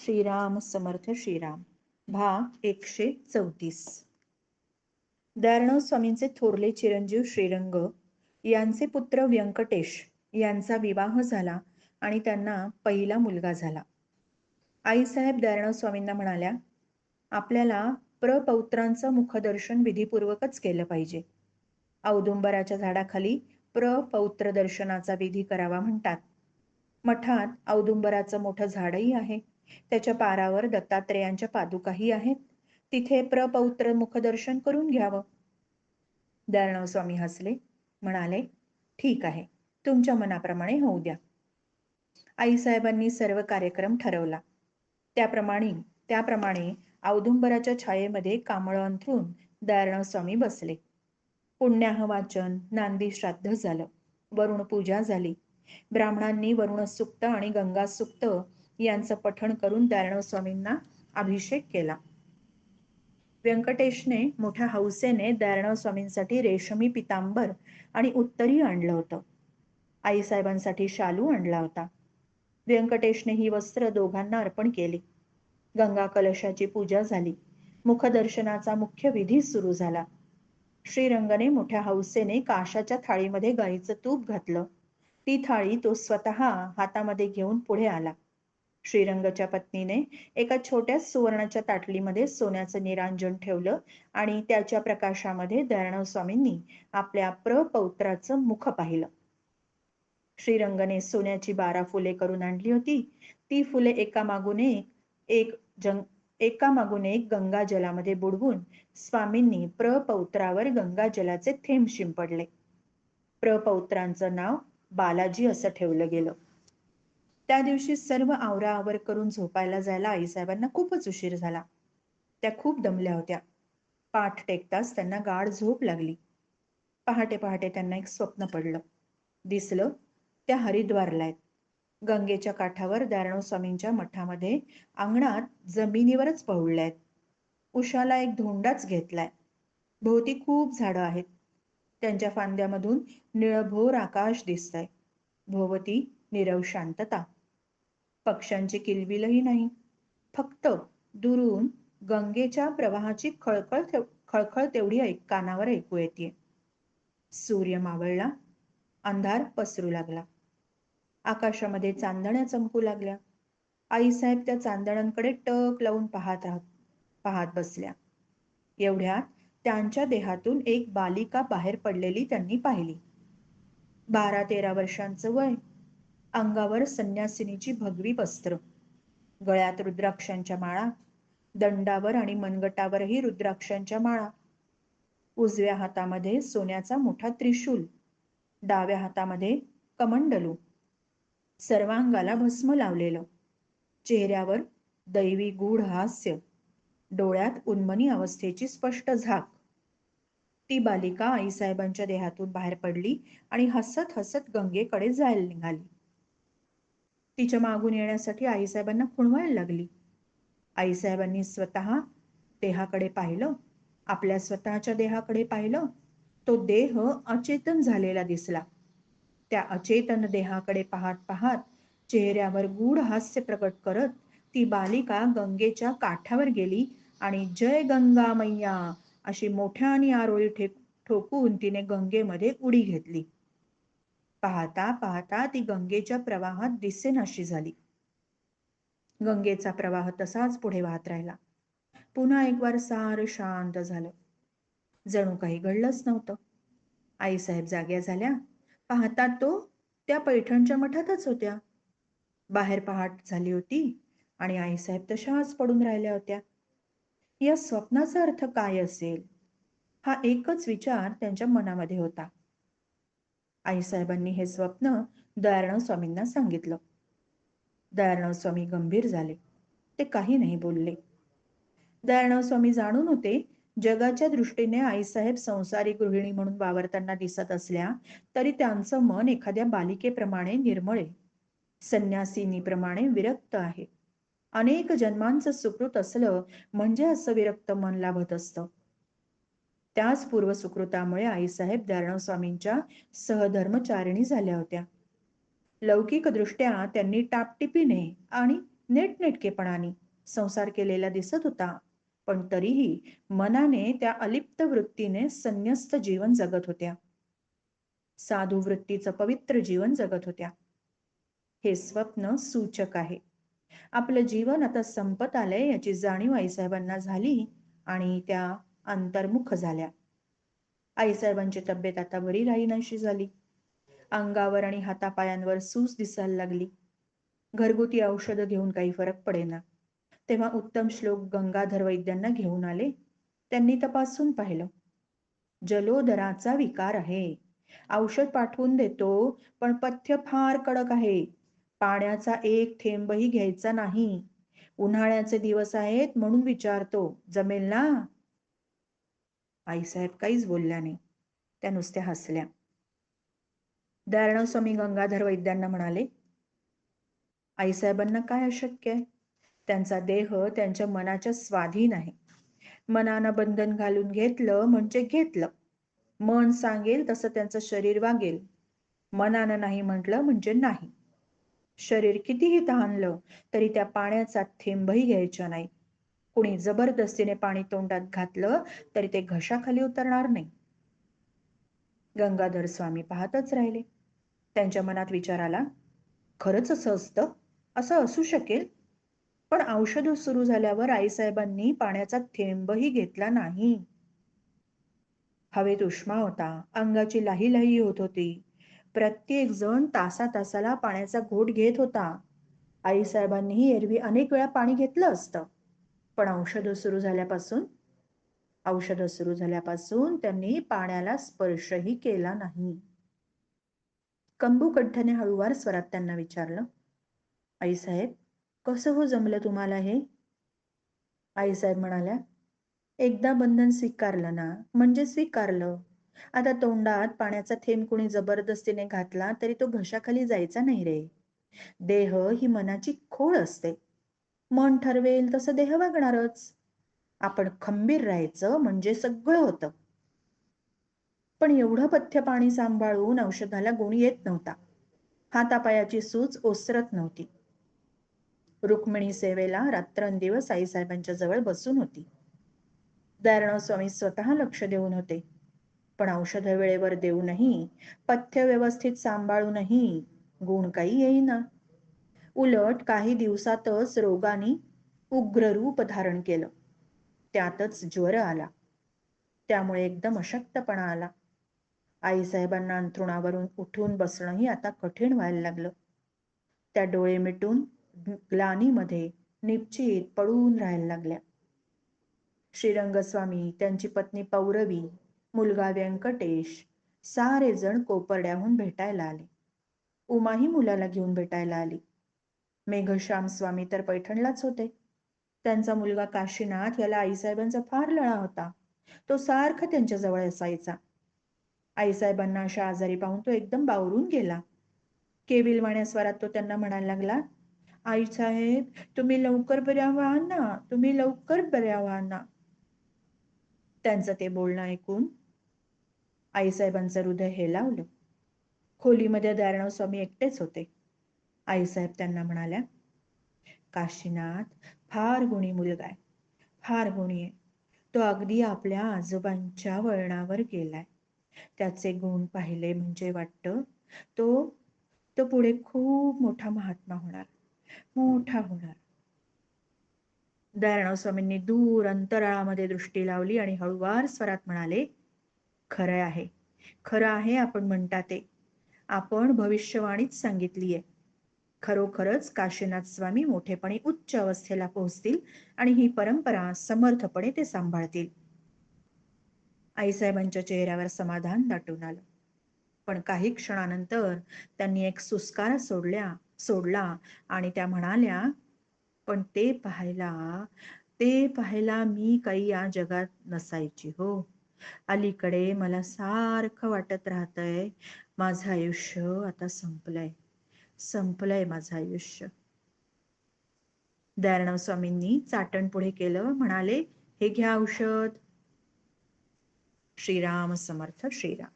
श्रीराम समर्थ श्रीराम. भाग 134. दयाळराव स्वामींचे थोरले चिरंजीव श्रीरंग यांचे पुत्र व्यंकटेश यांचा विवाह झाला आणि त्यांना पहिला मुलगा झाला. आईसाहेब दयाळराव स्वामींना म्हणाल्या, आपल्याला प्रपौत्रांचं मुखदर्शन विधीपूर्वकच केलं पाहिजे. औदुंबराच्या झाडाखाली प्रपौत्र दर्शनाचा विधी करावा म्हणतात. मठात औदुंबराचं मोठं झाडही आहे. त्याच्या पारावर दत्तात्रेयांच्या पादुकाही आहेत. तिथे प्रपौत्र मुखदर्शन करून घ्यावं. दयाळराव स्वामी हसले, म्हणाले, ठीक आहे, तुमच्या मनाप्रमाणे होऊ द्या. आईसाहेबांनी सर्व कार्यक्रम ठरवला. त्याप्रमाणे औदुंबराच्या छायेमध्ये कामळ अंथरून दयाळराव स्वामी बसले. पुण्याह वाचन, नांदी श्राद्ध झालं, वरुण पूजा झाली. ब्राह्मणांनी वरुणसूक्त आणि गंगासूक्त यांचं पठण करून दयाळराव स्वामींना अभिषेक केला. व्यंकटेशने मोठ्या हौसेने दयाळराव स्वामींसाठी रेशमी पितांबर आणि उत्तरी आणलं होतं. आईसाहेबांसाठी शालू आणला होता. व्यंकटेशने ही वस्त्र दोघांना अर्पण केली. गंगा कलशाची पूजा झाली. मुखदर्शनाचा मुख्य विधी सुरू झाला. श्रीरंगने मोठ्या हौसेने काशाच्या थाळीमध्ये गाईचं तूप घातलं. ती थाळी तो स्वतः हातामध्ये घेऊन पुढे आला. श्रीरंगच्या पत्नीने एका छोट्या सुवर्णाच्या ताटलीमध्ये सोन्याचं निरांजन ठेवलं आणि त्याच्या प्रकाशामध्ये दयाळराव स्वामींनी आपल्या प्रपौत्राचं मुख पाहिलं. श्रीरंगने सोन्याची 12 फुले करून आणली होती. ती फुले एकामागून एक गंगाजलामध्ये बुडवून स्वामींनी प्रपौत्रावर गंगाजलाचे थेंब शिंपडले. प्रपौत्रांचं नाव बालाजी असं ठेवलं गेलं. त्या दिवशी सर्व आवराआवर करून झोपायला जायला आईसाहेबांना खूपच उशीर झाला. त्या खूप दमल्या होत्या. पाठ टेकताच त्यांना गाढ झोप लागली. पहाटे पहाटे त्यांना एक स्वप्न पडलं. दिसलं त्या हरिद्वारला आहेत. गंगेच्या काठावर दयाळराव स्वामींच्या मठामध्ये अंगणात जमिनीवरच पहुडल्यात. उशाला एक धोंडाच घेतलाय. भोवती खूप झाडं आहेत. त्यांच्या फांद्यामधून निळभोर आकाश दिसतंय. भोवती नीरव शांतता. पक्ष्यांची किलबिलही नाही. फक्त दुरून गंगेच्या प्रवाहाची खळखळ तेवढी कानावर ऐकू येते. सूर्य मावळला. अंधार पसरू लागला. आकाशामध्ये चांदण्या चमकू लागल्या. आईसाहेब त्या चांदण्यांकडे टक लावून पाहत बसल्या. एवढ्यात त्यांच्या देहातून एक बालिका बाहेर पडलेली त्यांनी पाहिली. 12-13 वर्षांचं वय. अंगावर संन्यासिनीची भगवी वस्त्र. गळ्यात रुद्राक्षांच्या माळा. दंडावर आणि मनगटावरही रुद्राक्षांच्या माळा. उजव्या हातामध्ये सोन्याचा मोठा त्रिशूल. डाव्या हातामध्ये कमंडलू. सर्वांगाला भस्म लावलेलं. चेहऱ्यावर दैवी गूढ हास्य. डोळ्यात उन्मनी अवस्थेची स्पष्ट झाक. ती बालिका आईसाहेबांच्या देहातून बाहेर पडली आणि हसत हसत गंगेकडे जायला निघाली. तिच्या मागून येण्यासाठी आईसाहेबांना खुणवायला लागली. आईसाहेबांनी स्वतः देहाकडे पाहिलं. आपल्या स्वतःच्या देहाकडे पाहिलं. तो देह अचेतन झालेला दिसला. त्या अचेतन देहाकडे पाहत पाहत चेहऱ्यावर गूढ हास्य प्रकट करत ती बालिका गंगेच्या काठावर गेली आणि जय गंगा मैया अशी मोठ्याने आरोळी ठोकून तिने गंगेमध्ये उडी घेतली. पाहता पाहता ती गंगेच्या प्रवाहात दिसेनाशी झाली. गंगेचा प्रवाह तसाच पुढे वाहत राहिला. पुन्हा एक वार सारं शांत झालं. जणू काही घडलंच नव्हतं. आईसाहेब जाग्या झाल्या. पाहतात तो त्या पैठणच्या मठातच होत्या. बाहेर पहाट झाली होती आणि आईसाहेब तशाच पडून राहिल्या होत्या. या स्वप्नाचा अर्थ काय असेल, हा एकच विचार त्यांच्या मनामध्ये होता. आईसाहेबांनी हे स्वप्न दयाळराव स्वामींना सांगितलं. दयाळराव स्वामी गंभीर झाले. ते काही नाही बोलले. दयाळराव स्वामी जाणून होते, जगाच्या दृष्टीने आईसाहेब संसारी गृहिणी म्हणून वावरताना दिसत असल्या तरी त्यांचं मन एखाद्या बालिकेप्रमाणे निर्मळ आहे. संन्यासिनीप्रमाणे विरक्त आहे. अनेक जन्मांचं सुकृत असलं म्हणजे असं विरक्त मन लाभत असतं. त्याच पूर्वसुकृतामुळे आईसाहेब दयाळराव स्वामींच्या सहधर्मचारिणी झाल्या होत्या. लौकिक दृष्ट्या त्यांनी टापटिपीने आणि नीटनेटकेपणाने संसार केलेला दिसत होता, पण तरीही मनाने त्या अलिप्त वृत्तीने संन्यस्त जीवन जगत होत्या. साधू वृत्तीचं पवित्र जीवन जगत होत्या. हे स्वप्न सूचक आहे. आपलं जीवन आता संपत आलंय याची जाणीव आईसाहेबांना झाली आणि त्या अंतर्मुख झाल्या. आईसाहेबांची तब्येत आता बरी राहीनाशी झाली. अंगावर आणि हातापायांवर सूज दिसायला लागली. घरगुती औषधं घेऊन काही फरक पडेना. तेव्हा उत्तम श्लोक गंगाधर वैद्यांना घेऊन आले. त्यांनी तपासून पाहिलं. जलोदराचा विकार आहे. औषध पाठवून देतो, पण पथ्य फार कडक आहे. पाण्याचा एक थेंबही घ्यायचा नाही. उन्हाळ्याचे दिवस आहेत म्हणून विचारतो, जमेल ना? आईसाहेब काहीच बोलल्या नाही. त्या नुसत्या हसल्या. दयाळराव स्वामी गंगाधर वैद्यांना म्हणाले, आईसाहेबांना काय अशक्य आहे? त्यांचा देह त्यांच्या मनाच्या स्वाधीन आहे. मनानं बंधन घालून घेतलं म्हणजे घेतलं. मन सांगेल तसं त्यांचं शरीर वागेल. मनानं नाही म्हटलं म्हणजे नाही. शरीर कितीही तहानलं तरी त्या पाण्याचा थेंबही घ्यायचा नाही. कुणी जबरदस्तीने पाणी तोंडात घातलं तरी ते घशाखाली उतरणार नाही. गंगाधर स्वामी पाहतच राहिले. त्यांच्या मनात विचार आला, खरंच असं असतं? असं असू शकेल? पण औषध सुरू झाल्यावर आईसाहेबांनी पाण्याचा थेंबही घेतला नाही. हवेत उष्मा होता. अंगाची लाही लाही होत होती. प्रत्येक जण तासाला पाण्याचा घोट घेत होता. आईसाहेबांनीही एरवी अनेक वेळा पाणी घेतलं असतं, पण औषध सुरू झाल्यापासून त्यांनी पाण्याला स्पर्शही केला नाही. कंबुकंठने हळूवार स्वरात त्यांना विचारलं, आईसाहेब, कसं हो जमलं तुम्हाला हे? आईसाहेब म्हणाल्या, एकदा बंधन स्वीकारलं ना म्हणजे स्वीकारलं. आता तोंडात पाण्याचा थेंब कुणी जबरदस्तीने घातला तरी तो घशाखाली जायचा नाही रे. देह ही मनाची खोड असते. मन ठरवेल तसं देह वागणारच. आपण खंबीर राहायचं म्हणजे सगळं होतं. पण एवढं पथ्य पाणी सांभाळून औषधाला गुण येत नव्हता. हातापायाची सूज ओसरत नव्हती. रुक्मिणी सेवेला रात्रंदिवस आईसाहेबांच्या जवळ बसून होती. दयाळराव स्वामी स्वतः लक्ष देऊन होते, पण औषध वेळेवर देऊनही, पथ्य व्यवस्थित सांभाळूनही गुण काही येईना. उलट काही दिवसातच रोगाने उग्र रूप धारण केलं. त्यातच ज्वर आला. त्यामुळे एकदम अशक्तपणा आला. आईसाहेबांना अंथरुणावरून उठून बसणंही आता कठीण व्हायला लागलं. त्या डोळे मिटून ग्लानीमध्ये निपचित पडून राहायला लागल्या. श्रीरंगस्वामी, त्यांची पत्नी पौरवी, मुलगा व्यंकटेश सारे जण कोपर्ड्याहून भेटायला आले. उमाही मुलाला घेऊन भेटायला आली. मेघश्याम स्वामी तर पैठणलाच होते. त्यांचा मुलगा काशीनाथ याला आईसाहेबांचा फार लळा होता. तो सारखा त्यांच्या जवळ असायचा. आईसाहेबांना अशा आजारी पाहून तो एकदम बावरून गेला. केविलवाण्या स्वरात तो त्यांना म्हणायला लागला, आईसाहेब, तुम्ही लवकर बऱ्या व्हा ना, तुम्ही लवकर बऱ्या व्हा ना. त्यांचं ते बोलणं ऐकून आईसाहेबांचं हृदय हेलावलं. खोलीमध्ये दयाळराव स्वामी एकटेच होते. आईसाहेब त्यांना म्हणाल्या, काशीनाथ फार गुणी मुलगा आहे, फार गुणी आहे. तो अगदी आपल्या आजोबांच्या वळणावर गेलाय. त्याचे गुण पाहिले म्हणजे वाटतं तो पुढे खूप मोठा महात्मा होणार, मोठा होणार. दयाळराव स्वामींनी दूर अंतराळामध्ये दृष्टी लावली आणि हळुवार स्वरात म्हणाले, खरं आहे, खरं आहे आपण म्हणता ते. आपण भविष्यवाणीच सांगितलीये. खरोखरच काशीनाथ स्वामी मोठेपणी उच्च अवस्थेला पोहोचतील आणि ही परंपरा समर्थपणे ते सांभाळतील. आईसाहेबांच्या चेहऱ्यावर समाधान दाटून आलं. पण काही क्षणानंतर त्यांनी एक सुस्कारा सोडला आणि त्या म्हणाल्या, पण ते पाहायला मी काही या जगात नसायची हो. अलीकडे मला सारखं वाटत राहतंय, माझं आयुष्य आता संपलंय माझं आयुष्य. दयाळराव स्वामींनी चाटण पुढे केलं, म्हणाले, हे घ्या औषध. श्रीराम समर्थ श्रीराम.